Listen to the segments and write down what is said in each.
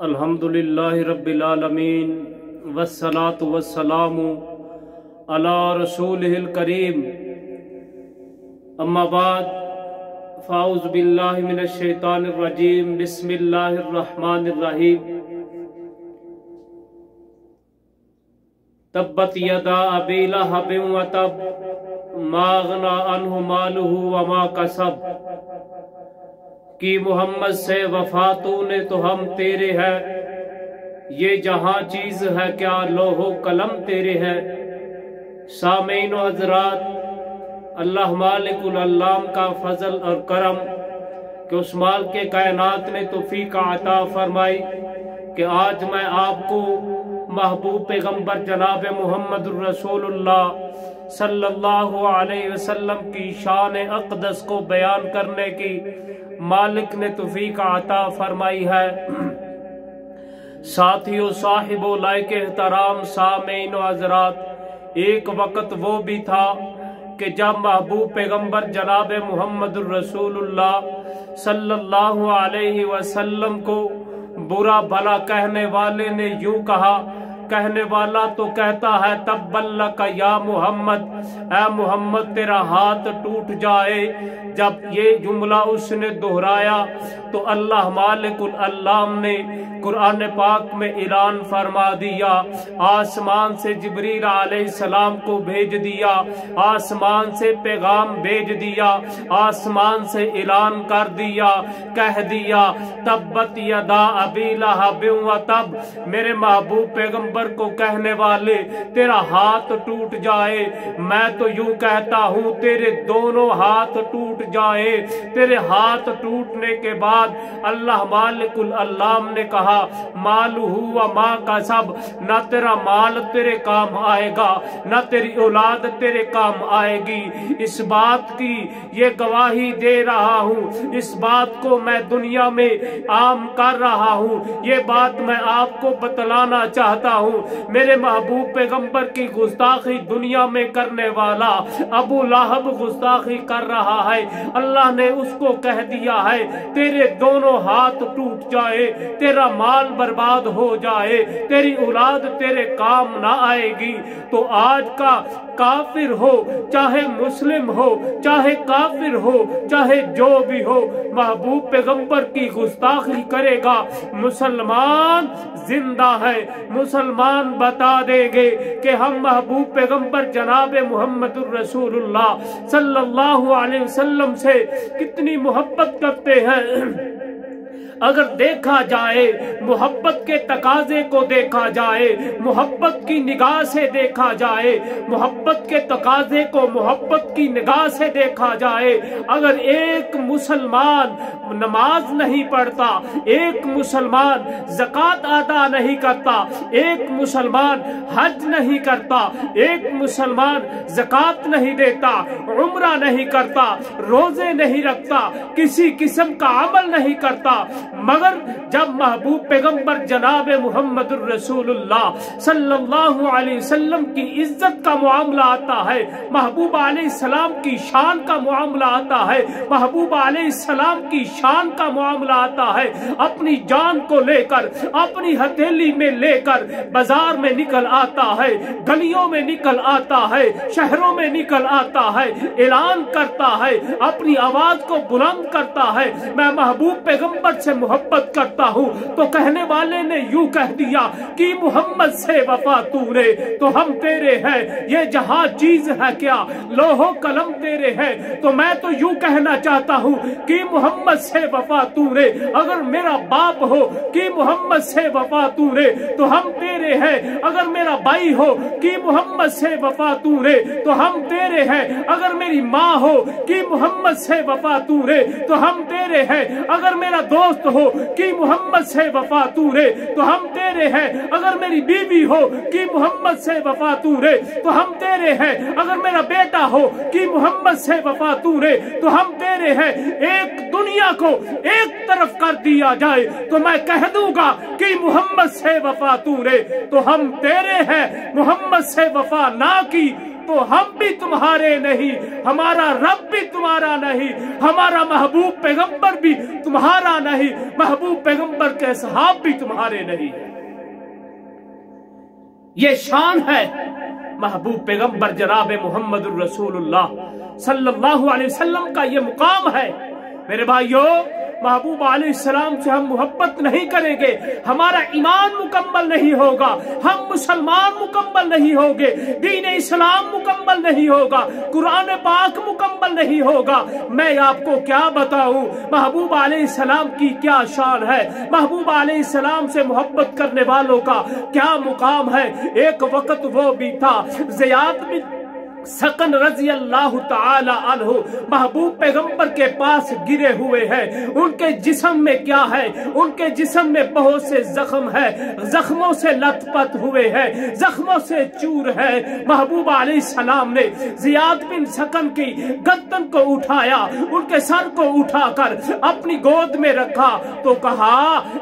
अल्हम्दुलिल्लाहि रब्बिल आलमीन वस्सलातु वस्सलामु अला रसूलिहिल करीम। अम्मा बाद फ़ाऊज़ु बिल्लाहि मिनश शैतानिर रजीम। बिस्मिल्लाहिर रहमानिर रहीम। तब्बत यदा अबी लहबिन व तब मा अग़ना अन्हु मालुहु व मा कसब। कि मोहम्मद से वफा तूने तो हम तेरे हैं, ये जहां चीज है क्या लोहो कलम तेरे है। सामीन व हज़रात, अल्लाह मालिकुल अल्लाम का फजल और करम कि उस माल के कायनात ने तौफीक अता फरमाई कि आज मैं आपको महबूब पैगंबर जनाब मोहम्मद रसूलुल्लाह सल्लल्लाहु अलैहि वसल्लम की शान अक़दस को बयान करने की मालिक ने तौफीक अता फरमाई है। साथियों, साहिबो लायक एहतराम, सामीन व हज़रात, एक वक्त वो भी था कि जब महबूब पैगंबर जनाब मोहम्मद रसूलुल्लाह सल्लल्लाहु अलैहि वसल्लम को बुरा भला कहने वाले ने यूं कहा। कहने वाला तो कहता है तब्बल्लक या मोहम्मद, ऐ मोहम्मद तेरा हाथ टूट जाए। जब ये जुमला उसने दोहराया तो अल्लाह मालिकुल अल्लाम ने कुरान पाक में ऐलान फरमा दिया। आसमान से जिब्रील अलैहिस्सलाम को भेज दिया, आसमान से पैगाम भेज दिया, आसमान से ऐलान कर दिया, कह दिया तब्बत यदा अबी लहबिन व तब। मेरे महबूब पैगंबर को कहने वाले तेरा हाथ टूट जाए। मैं तो यूं कहता हूं तेरे दोनों हाथ टूट जाए। तेरे हाथ टूटने के बाद अल्लाह मालिकुल अल्लाम ने कहा मालूहु व मा कसब, न तेरा माल तेरे काम आएगा, न तेरी औलाद तेरे काम आएगी। इस बात की ये गवाही दे रहा हूँ, इस बात को मैं दुनिया में आम कर रहा हूँ। ये बात मैं आपको बतलाना चाहता हूँ। मेरे महबूब पैगंबर की गुस्ताखी दुनिया में करने वाला अबू लहब गुस्ताखी कर रहा है। अल्लाह ने उसको कह दिया है तेरे दोनों हाथ टूट जाए, तेरा माल बर्बाद हो जाए, तेरी औलाद तेरे काम ना आएगी। तो आज का काफिर हो चाहे मुस्लिम हो, चाहे काफिर हो, चाहे जो भी हो, महबूब पैगंबर की गुस्ताखी करेगा। मुसलमान जिंदा है, मुसलमान बता देंगे कि हम महबूब पैगंबर जनाब मोहम्मद रसूलुल्लाह सल्लल्लाहु अलैहि वसल्लम से कितनी मोहब्बत करते हैं। अगर देखा जाए, मोहब्बत के तकाजे को देखा जाए, मोहब्बत की निगाह से देखा जाए, मोहब्बत के तकाजे को मोहब्बत की निगाह से देखा जाए। अगर एक मुसलमान नमाज नहीं पढ़ता, एक मुसलमान ज़कात अदा नहीं करता, एक मुसलमान हज नहीं करता, एक मुसलमान ज़कात नहीं देता, उम्रा नहीं करता, रोजे नहीं रखता, किसी किस्म का अमल नहीं करता, मगर जब महबूब पैगंबर जनाब मोहम्मद रसूलुल्लाह सल्लल्लाहु अलैहि वसल्लम की इज्जत का मामला आता है, महबूब अलैहिस्सलाम की शान का मामला आता है, महबूब अलैहिस्सलाम की शान का मामला आता है, अपनी जान को लेकर, अपनी हथेली में लेकर बाजार में निकल आता है, गलियों में निकल आता है, शहरों में निकल आता है, ऐलान करता है, अपनी आवाज को बुलंद करता है, मैं महबूब पैगंबर से मोहब्बत करता हूँ। तो कहने वाले ने यूं कह दिया कि मोहम्मद से वफा तूने तो हम तेरे हैं, ये जहां चीज है क्या लोहो कलम तेरे हैं। तो मैं तो यूं कहना चाहता हूँ कि मोहम्मद से वफा तूने, अगर मेरा बाप हो कि मोहम्मद से वफा तूने तो हम तेरे हैं। अगर मेरा भाई हो कि मोहम्मद से वफा तूने तो हम तेरे हैं। अगर मेरी माँ हो कि मोहम्मद से वफा तूने तो हम तेरे हैं। अगर मेरा दोस्त हो कि मोहम्मद से वफा तूने तो हम तेरे हैं। अगर मेरी बीवी हो कि मोहम्मद से वफा तूने तो हम तेरे हैं। अगर मेरा बेटा हो कि मोहम्मद से वफा तूने तो हम तेरे हैं। एक दुनिया को एक तरफ कर दिया जाए तो मैं कह दूंगा कि मोहम्मद से वफा तूने तो हम तेरे हैं। मोहम्मद से वफा ना की तो हम भी तुम्हारे नहीं, हमारा रब भी तुम्हारा नहीं, हमारा महबूब पैगंबर भी तुम्हारा नहीं, महबूब पैगंबर के सहाब भी तुम्हारे नहीं। ये शान है महबूब पैगंबर जनाब मुहम्मदुर रसूलुल्लाह सल्लल्लाहु अलैहि वसल्लम का, ये मुकाम है। मेरे भाइयों, महबूब अलैहिस्सलाम से हम मोहब्बत नहीं करेंगे, हमारा ईमान मुकम्मल नहीं होगा, हम मुसलमान मुकम्मल नहीं होंगे, दीन इस्लाम मुकम्मल नहीं होगा, कुरान पाक मुकम्मल नहीं होगा। मैं आपको क्या बताऊं महबूब अलैहिस्सलाम की क्या शान है, महबूब अलैहिस्सलाम से मोहब्बत करने वालों का क्या मुकाम है। एक वक्त वो भी था, ज़ियाद बिन सकन रजी अल्लाह ताला अन्हु महबूब पैगंबर के पास गिरे हुए हैं। उनके जिस्म में क्या है, उनके जिस्म में बहुत से जख्म है, जख्मों से लथपथ हुए हैं, जख्मों से चूर है। महबूब अलैहिस्सलाम ने ज़ियाद बिन सकन की गर्दन को उठाया, उनके सर को उठाकर अपनी गोद में रखा तो कहा,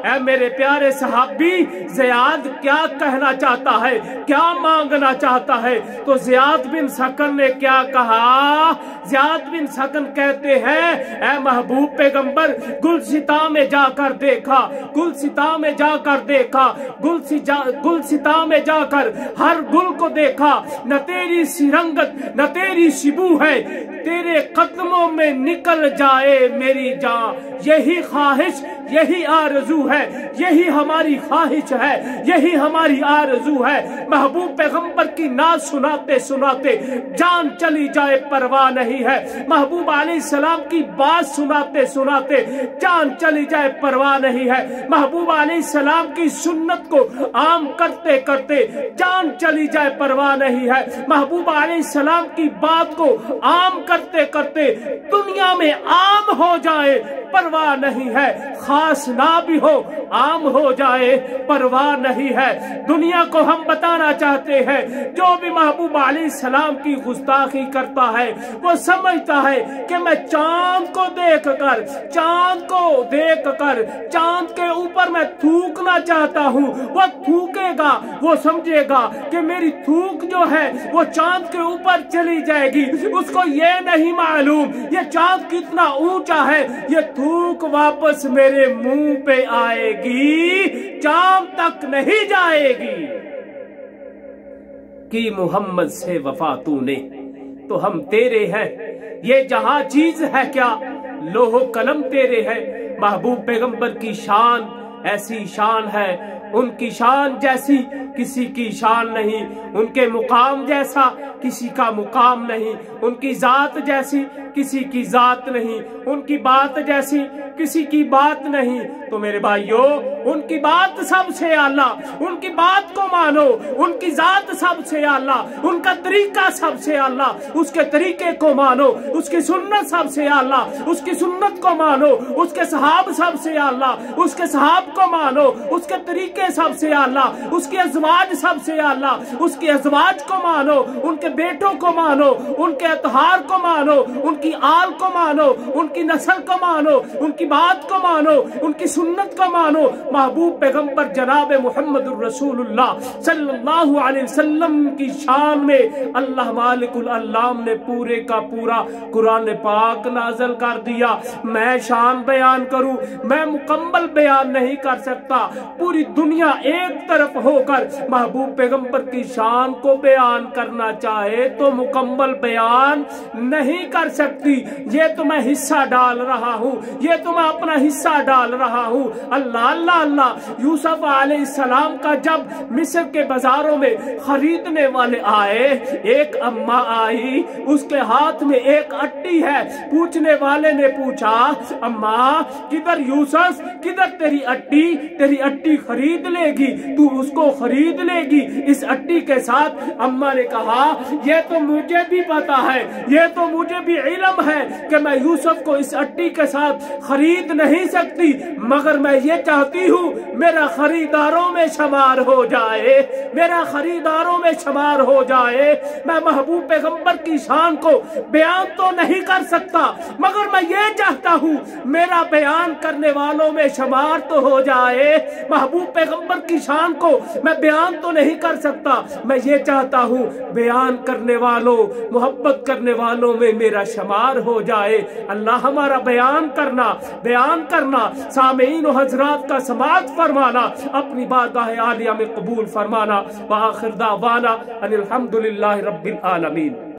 ऐ मेरे प्यारे सहाबी, ज़ियाद क्या कहना चाहता है, क्या मांगना चाहता है। तो ज़ियाद बिन सकन ने क्या कहा, ज़ियाद बिन सकन कहते हैं, ऐ महबूब पैगंबर, गुलसिता में जाकर देखा, गुलसिता में जाकर देखा, गुलसिता में जाकर हर गुल को देखा, न तेरी सी रंगत न तेरी शिबू है, तेरे कदमों में निकल जाए मेरी जान। यही ख्वाहिश, यही आरज़ू है, यही हमारी ख्वाहिश है, यही हमारी आरज़ू है। महबूब पैगंबर की नात सुनाते सुनाते जान चली जाए परवाह नहीं है, महबूब अलैहिस्सलाम की बात सुनाते सुनाते जान चली जाए परवाह नहीं है, महबूब अलैहिस्सलाम की सुन्नत को आम करते करते जान चली जाए परवाह नहीं है, महबूब अलैहिस्सलाम की बात को आम करते करते दुनिया में आम हो जाए परवाह नहीं है, खास ना भी हो आम हो जाए परवाह नहीं है। दुनिया को हम बताना चाहते हैं, जो भी महबूब अलैहिस्सलाम की गुस्ताखी करता है वो समझता है कि मैं चांद को देखकर, चांद को देखकर चांद के ऊपर मैं थूकना चाहता हूँ। वो थूकेगा, वो समझेगा कि मेरी थूक जो है वो चांद के ऊपर चली जाएगी, उसको ये नहीं मालूम ये चांद कितना ऊंचा है, ये थूक वापस मेरे मुंह पे आएगी, चांद तक नहीं जाएगी। कि मोहम्मद से वफा तूने तो हम तेरे हैं, ये जहां चीज है क्या लोहो कलम तेरे है। महबूब पैगंबर की शान ऐसी शान है, उनकी शान जैसी किसी की शान नहीं, उनके मुकाम जैसा किसी का मुकाम नहीं, उनकी जात जैसी किसी की जात नहीं, उनकी बात जैसी किसी की बात नहीं। तो मेरे भाइयों, उनकी बात सबसे आला, उनकी बात को मानो, उनकी जात सबसे आला, उनका तरीका सबसे आला, उसके तरीके को मानो, उसकी सुन्नत सबसे आला, उसकी सुन्नत को मानो, उसके सहाब सबसे आला, उसके सहाब को मानो, उसके तरीके सबसे आला, उसके अज़वाज सबसे आला, उसके अज़वाज को मानो, उनके बेटों को मानो, उनके अतहार को मानो, उनकी आल को मानो, उनकी नस्ल को मानो, उनकी बात को मानो, उनकी सुन्नत को मानो। महबूब पैगंबर जनाब मुहम्मदुर रसूलुल्लाह सल्लल्लाहु अलैहि वसल्लम की शान में अल्लाह मालिकुल अल्लाम ने पूरे का पूरा कुरान पाक नाज़िल कर दिया। मैं शान बयान करूं, मैं मुकम्मल बयान नहीं कर सकता। पूरी दुनिया एक तरफ होकर महबूब पैगंबर की शान को बयान करना चाहे तो मुकम्मल बयान नहीं कर सकती। ये तो मैं हिस्सा डाल रहा हूँ, ये तो मैं अपना हिस्सा डाल रहा हूँ। अल्लाह अल्लाह अल्लाह। यूसुफ अलैहिस्सलाम का जब मिस्र के बाजारों में खरीदने वाले आए, एक अम्मा आई, उसके हाथ में एक अट्टी है। पूछने वाले ने पूछा, अम्मा किधर यूसुफ, किधर तेरी अट्टी? तेरी अट्टी खरीद लेगी, तू उसको खरीद लेगी इस अट्टी के साथ। अम्मा ने कहा, ये तो मुझे भी पता है, ये तो मुझे भी इल्म है कि मैं यूसुफ को इस अट्टी के साथ खरीद नहीं सकती, मगर मैं ये चाहती हूँ मेरा खरीदारों में शुमार हो जाए, मेरा खरीदारों में शुमार हो जाए। मैं महबूब पैगंबर की शान को बयान तो नहीं कर सकता, मगर मैं ये चाहता हूँ मेरा बयान करने वालों में शुमार तो हो हो जाए। महबूब पैगंबर की शान को मैं बयान तो नहीं कर सकता, मैं ये चाहता हूँ बयान करने वालों, मोहब्बत करने वालों में मेरा शुमार हो जाए। अल्लाह हमारा बयान करना सामीन और हजरात का समाअत फरमाना, अपनी बारगाह आलिया में कबूल फरमाना। व आखिर दावाना अनिल हम्दुलिल्लाहि रब्बिल आलमीन।